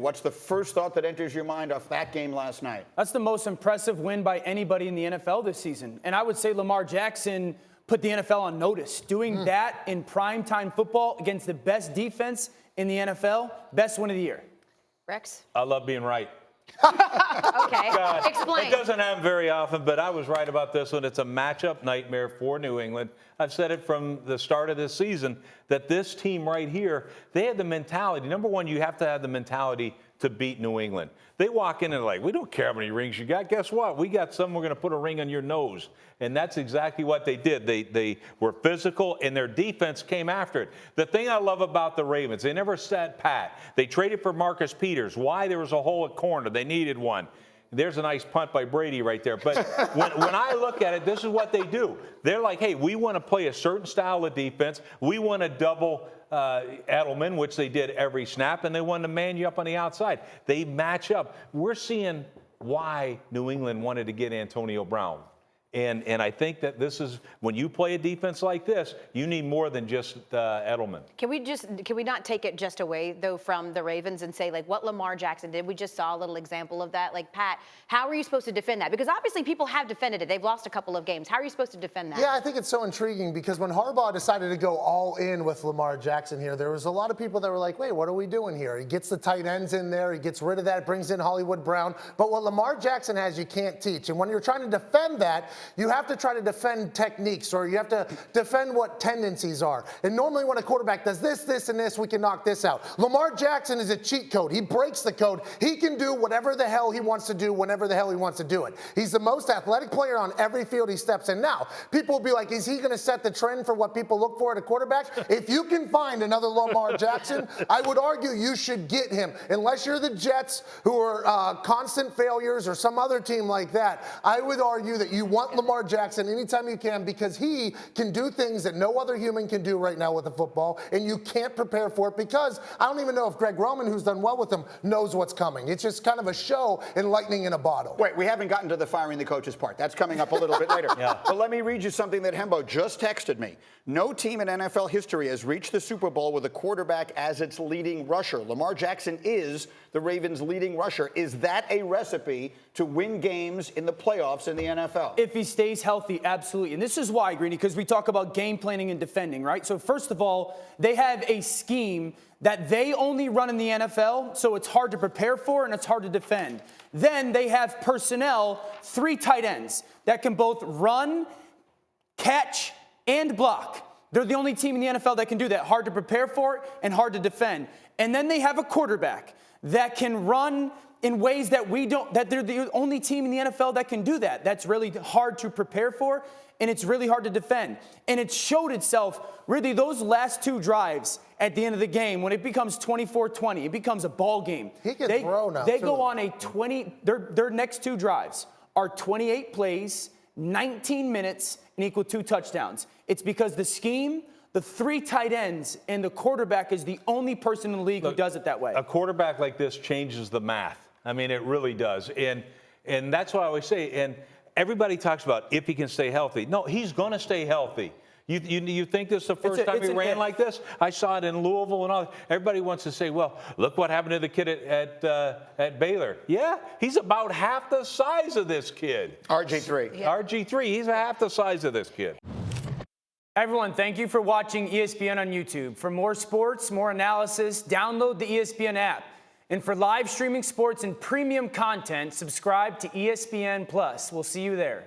What's the first thought that enters your mind off that game last night? That's the most impressive win by anybody in the NFL this season. And I would say Lamar Jackson put the NFL on notice. Doing that in primetime football against the best defense in the NFL, best win of the year. Rex? I love being right. Okay, God, explain. It doesn't happen very often, but I was right about this one. It's a matchup nightmare for New England. I've said it from the start of this season that this team right here, they had the mentality. Number one, you have to have the mentality to beat New England. They walk in and like, we don't care how many rings you got. Guess what? We got some. We're going to put a ring on your nose. And that's exactly what they did. They were physical, and their defense came after it. The thing I love about the Ravens, they never sat pat. They traded for Marcus Peters. Why? There was a hole at corner. They needed one. There's a nice punt by Brady right there. But when I look at it, this is what they do. They're like, hey, we want to play a certain style of defense. We want to double Edelman, which they did every snap, and they wanted to man you up on the outside. They match up. We're seeing why New England wanted to get Antonio Brown. And I think that this is, when you play a defense like this, you need more than just Edelman. Can we not take it just away, though, from the Ravens and say, like, what Lamar Jackson did? We just saw a little example of that. Like, Pat, how are you supposed to defend that? Because obviously people have defended it. They've lost a couple of games. How are you supposed to defend that? Yeah, I think it's so intriguing because when Harbaugh decided to go all in with Lamar Jackson here, there was a lot of people that were like, wait, what are we doing here? He gets the tight ends in there. He gets rid of that, brings in Hollywood Brown. But what Lamar Jackson has, you can't teach. And when you're trying to defend that, you have to try to defend techniques, or you have to defend what tendencies are. And normally when a quarterback does this, this, and this, we can knock this out. Lamar Jackson is a cheat code. He breaks the code. He can do whatever the hell he wants to do whenever the hell he wants to do it. He's the most athletic player on every field he steps in. Now, people will be like, is he going to set the trend for what people look for at a quarterback? If you can find another Lamar Jackson, I would argue you should get him. Unless you're the Jets, who are constant failures, or some other team like that, I would argue that you want Lamar Jackson anytime you can, because he can do things that no other human can do right now with the football, and you can't prepare for it because I don't even know if Greg Roman, who's done well with him, knows what's coming. It's just kind of a show and lightning in a bottle. Wait, we haven't gotten to the firing the coaches part. That's coming up a little bit later. Yeah. But let me read you something that Hembo just texted me. No team in NFL history has reached the Super Bowl with a quarterback as its leading rusher. Lamar Jackson is the Ravens' leading rusher. Is that a recipe to win games in the playoffs in the NFL? If he stays healthy, absolutely. And this is why, Greeny, because we talk about game planning and defending, right? So first of all, they have a scheme that they only run in the NFL, so it's hard to prepare for and it's hard to defend. Then they have personnel, 3 tight ends that can both run, catch, and block. They're the only team in the NFL that can do that. Hard to prepare for and hard to defend. And then they have a quarterback that can run in ways that we don't, that they're the only team in the NFL that can do that. That's really hard to prepare for, and it's really hard to defend. And it showed itself, really, those last 2 drives at the end of the game, when it becomes 24-20, it becomes a ball game. He can throw now, They too. go on a 20, their next 2 drives are 28 plays, 19 minutes, and equal 2 touchdowns. It's because the scheme, the 3 tight ends, and the quarterback is the only person in the league who does it that way. A quarterback like this changes the math. I mean, it really does. And that's what I always say. And everybody talks about if he can stay healthy. No, he's going to stay healthy. You think this is the first time he ran like this? I saw it in Louisville and all. Everybody wants to say, well, look what happened to the kid at Baylor. Yeah, he's about half the size of this kid. RG3. Yeah. RG3, he's half the size of this kid. Everyone, thank you for watching ESPN on YouTube. For more sports, more analysis, download the ESPN app. And for live streaming sports and premium content, subscribe to ESPN+. We'll see you there.